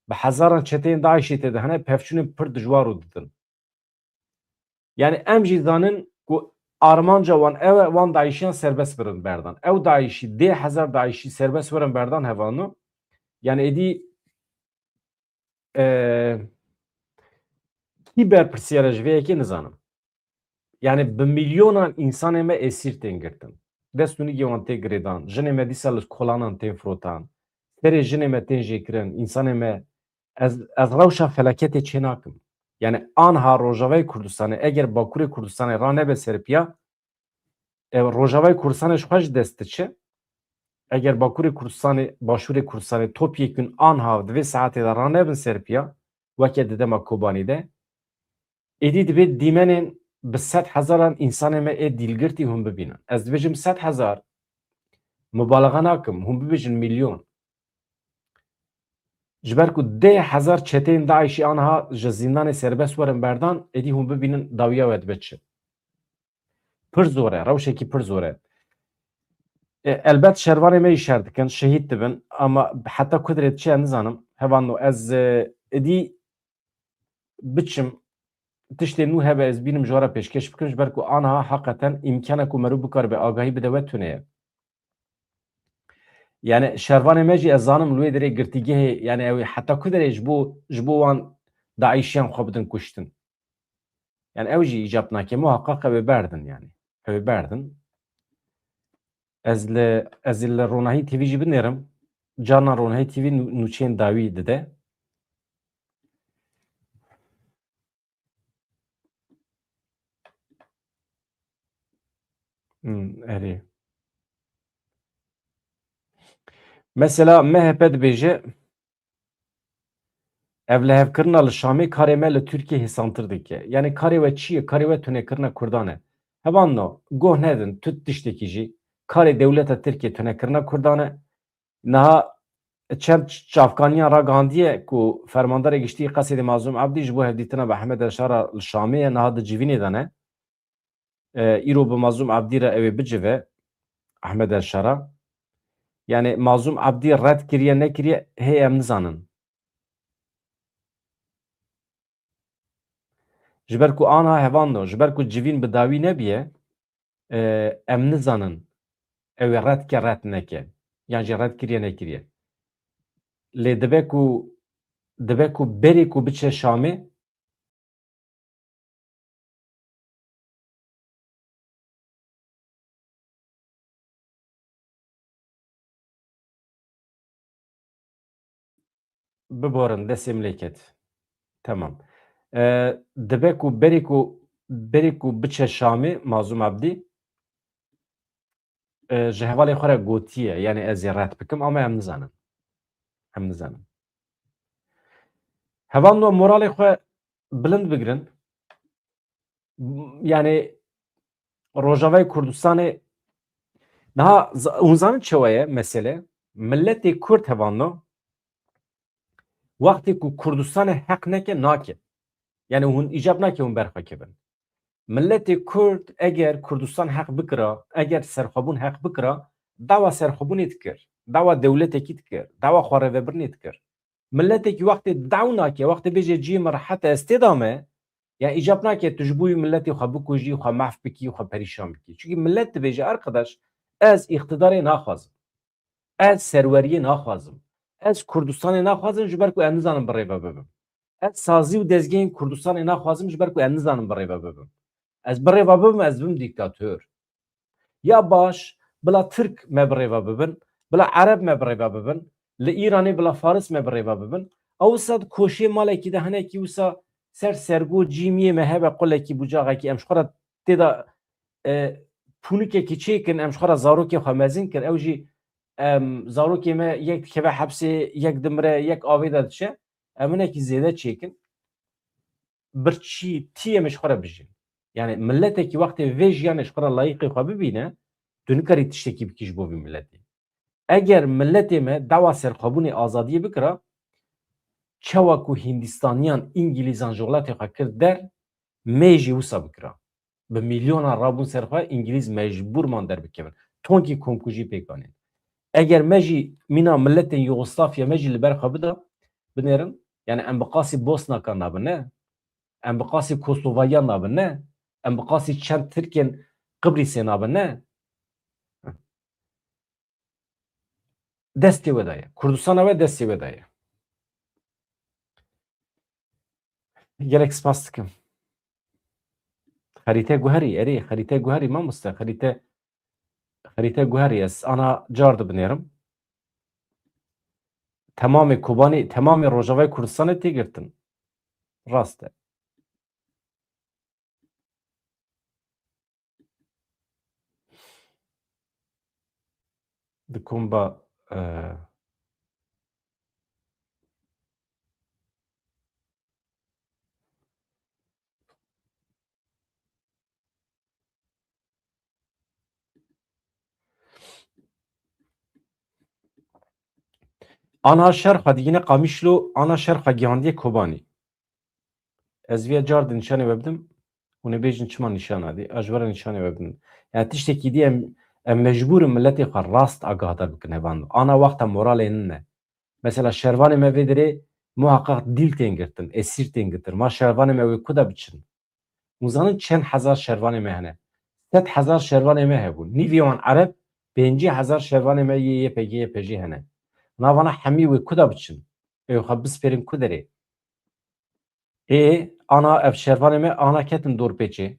bi hezaran çeteyên Daişê tê de hene pevçûnên pir dijwar û didin. Yani em jî zanin ku armanca wan ew e wan Daişiyan serbest birin berdan. Ew Daişî dê hezar Daişî serbest birin berdan hevano. Yani êdî kî berpirsiyara ji vê yekê nizanim. Yani bi milyonan insanê me esîr tên girtin. Destûnîgê wan tê girêdan. Jinê me dîsa li kolanan tên firotan. Serê jinê me tên jêkirin. İnsanê me ez rewşa felaketê çê nakim. Yani aniha Rojavayê Kurdistanê eger Bakurê Kurdistanê ranebe serpiya Rojavayê Kurdistanê ji xwe ji dest diçe eger Bakurê Kurdistanê Başûrê Kurdistanê topyekûn aniha di vê saetê de ranebin serpiya weke di dema Kobanî de êdî dibe dîmenên bi 100,000 insanê me ê dîlgirtî hûn bibînin. Ez dibêjim 100,000 mübalağa nakim hûn bibêjin milyon. Ji ber ku 10,000 çeteyên Daişî aniha ji zindanê serbest werin berdan êdî hûn bibînin dawiya we dibe çi. Pir zor e, rewşekî pir zor e. Elbet şervanê me jî şer dikin, şehîd dibin ama heta kudrê çi ye nizanim. Hevano ez êdî biçim tiştê nû hebe ez bînim ji wara pêşkeş bikim ji ber ku aniha heqeten îmkana ku merû bikare be agahî bide we tune ye. Yani şervanê me jî ez zanim li wê derê girtîgehê yani ew heta ku derê ji bo wan Daişiyan xwe bidin kuştin. Yani ew jî îcab nake muhaqqaq ew ê berdin yani. Ew ê berdin. Ez li Ronahî TV jî binêrim. Carna Ronahî TV nûçeyên dawî dide. Erê. Mesela MHP dibêje evlehevkirina li Şamê karê me li Tirkiye hêsantir dike. Yani karê we çi ye? Karê we tunekirina Kurdan e. Hevano goh nedin tu tiştekî jî karê dewleta Tirkiye tunekirina Kurdan e. Niha çend çavkaniya ra gandiye ku fermandar giştî Qesedê Mazlûm Ebdî ji bo hevdîtina Behmed Eşara li Şamê niha di civînê de ne îro bi Mazlûm Ebdî re ew ê bicive Ehmed Eşara yani Mazlûm Ebdî red kiriye nekiriye hê em nizanin ji ber ku ana hevan do ji ber ku civîn bi dawî nebiye em nizanin ew ê red ke red neke yan jî red kiriye nekiriye lê dibe ku berê ku biçe Şamê biborin destê min lê ket tamam dibe ku berê ku biçe Şamê Mazlûm Ebdî ji hevalê xwe re gotiye yani ez ê red bikim ama em nizanin hevan no moralê xwe bilind bigirin yani Rojavayê Kurdistanê niha hûn zanin çawa ye mesele milletê Kurd hevan no wextê ku Kurdistanê heq neke nake yani hûn îcab nake hûn berxwekebin milletê Kurd eger Kurdistan heq bikira eger serxwebûn heq bikira dawa serxwebûnê dikir dawa dewletekî dikir dawa xwarevebirinê dikir milletekî wextê dew nake wextê bêje ciyê me rehet e ez têda me yani îcab nake tu ji bo wî milletê xwe bikujî xwe mahv bikî xwe perîşan bikî çünkü millet dibêje arkadaş ez îqtidarê naxwazim ez serweriyê naxwazim ez Kurdistanê naxwazim ji ber ku em nizanim bi rêve bibim ez sazî û dezgehên Kurdistanê naxwazim ji ber ku em nizanim bi rêve bibim ez bi rêve bibim ez bim dîktatör ya baş bila Tirk me bi rêve bibin bila Ereb me bi rêve bibin li Îranê bila Faris me bi rêve bibin ew wisa koşê malekî de hinekî wisa ser sergo cîmiyê me hebe qulekî bucaqekî em ji xwe re têda pûnikekî çêkin em ji xwe re zarokê xwe mezin kir ew jî zarokê me yek dikeve hepsê yek dimire yek avê de diçe em hinekî zêde çêkin birçî tîye me ji xwe re bijîn yani milletekî wextê vê jiyanê ji xwe re layîqê xwe bibîne tu nikarî tiştekî bikî ji bo vî milletê eger milletê me dawa serxwebûnê azadiyê bikira çawa ku Hindistaniyan İngilîzan ji welatê xwe kir der mê jî wisa bikira bi milyonan rabûn ser xwe İngilîz mecbûrman derbikevin tonkî komkujî pêkanên eger me jî mîna milletên Yugoslavya me jî li ber xwe bida binêrin yani em bi qasî Bosnakan nabin ne em bi qasî Kosovayan nabin ne em bi qasî çend Tirkên Qibrîsê nabin ne destê we daye Kurdistana we destê we daye gelek spas dikim xerîte guherî erê xerîte guherî mamoste xerîte guherî ez ana car dibinêrim temamê Kobanî temamê Rojavayê Kurdistanê tê girtin rast e di komba ana şer xwe digîne Qamişlo ana şer xwe gihandiye Kobanî ez vê car di nîşanê we bidim hûn ê bêjin çima nîşan adî ez ji were nîşanê we bidim yani tiştekî dî em mecbûrin milletê xwe rast agahdar bikin hevan ana wexta moralê nin ne mesela şervanê me vê derê muhaqqaq dîl tên girtin esîr tên girtin ma şervanê me wê ku de biçin hûn zanin çend hezar şervanê me hene 100,000 şervanê me hebûn nîvê wan Ereb 50,000 şervanê me yê YPG YPJ hene navana hemî wê ku de biçin ew xwe bispêrin ku derê ana ev şervanê me ana ketin dorpêçê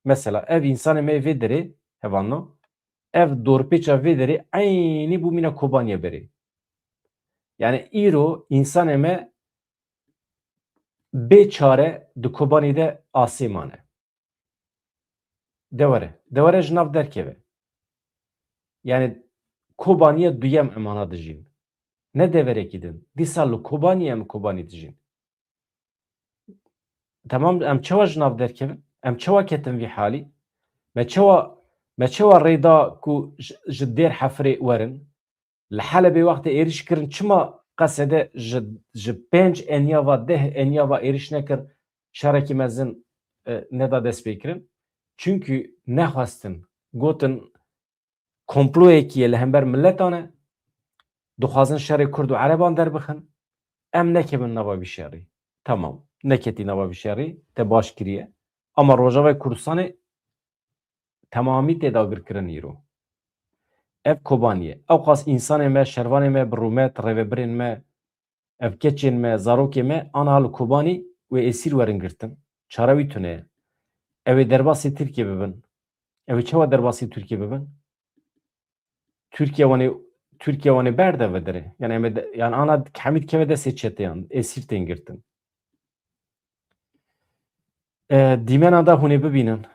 mesela ev însanê me vê derê hevan no ev dorpêça vê derê eynî bû mîna Kobaniyê berê yani îro însanê me bêçare di Kobanî de asê mane dewere ji nav derkeve yani Kobaniyê duyem emana dijîn ne deverekî din dîsa li Kobaniyê em Kobanî dijîn tamam em çawa ji nav derkevin em çawa ketin vî halî me çawa rêda ku ji dêr hefrê werin Helebê wextê êriş kirin çima qesede ji 5 enyava 10 enyava êriş nekir şerekî mezin neda dest pê kirin. Çünkü nexwestin gotin komployekî ye li hember milletan e dixwazin şerê Kurd û Ereban derbixin em nekevin nava vî şerê. Tamam neketî nava vî şerê te baş kiriye ama Rojavayê Kurdistanê temamî tê dagirkirin îro. Ev kobaniye. Ew qas însanê me, şervanê me, bi rûme, rêvebirên me, ev keçên me, zarokê me ana li Kobanî wê esîr werin girtin. Çare wî tune ye. Ew ê derbasî Tirkiye bibin. Ew ê çawa derbasî Tirkiye bibin? Türkiye wanê berde vedire. Yani em yani ana hemî keve destê çeteyan, esîr tên girtin. Dîmena da hûn ê bibînin.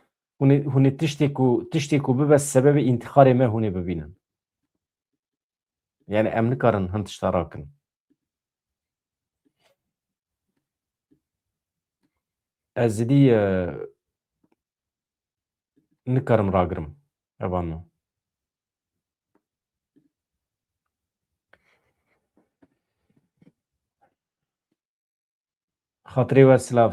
Hûn ê tiştê ku bibe sebebê întixarê me hûn ê bibînin. Yani em nikarin hin tişta rakin. Ez zidî nikarim ragirim. Evan o. Xatirê we silav.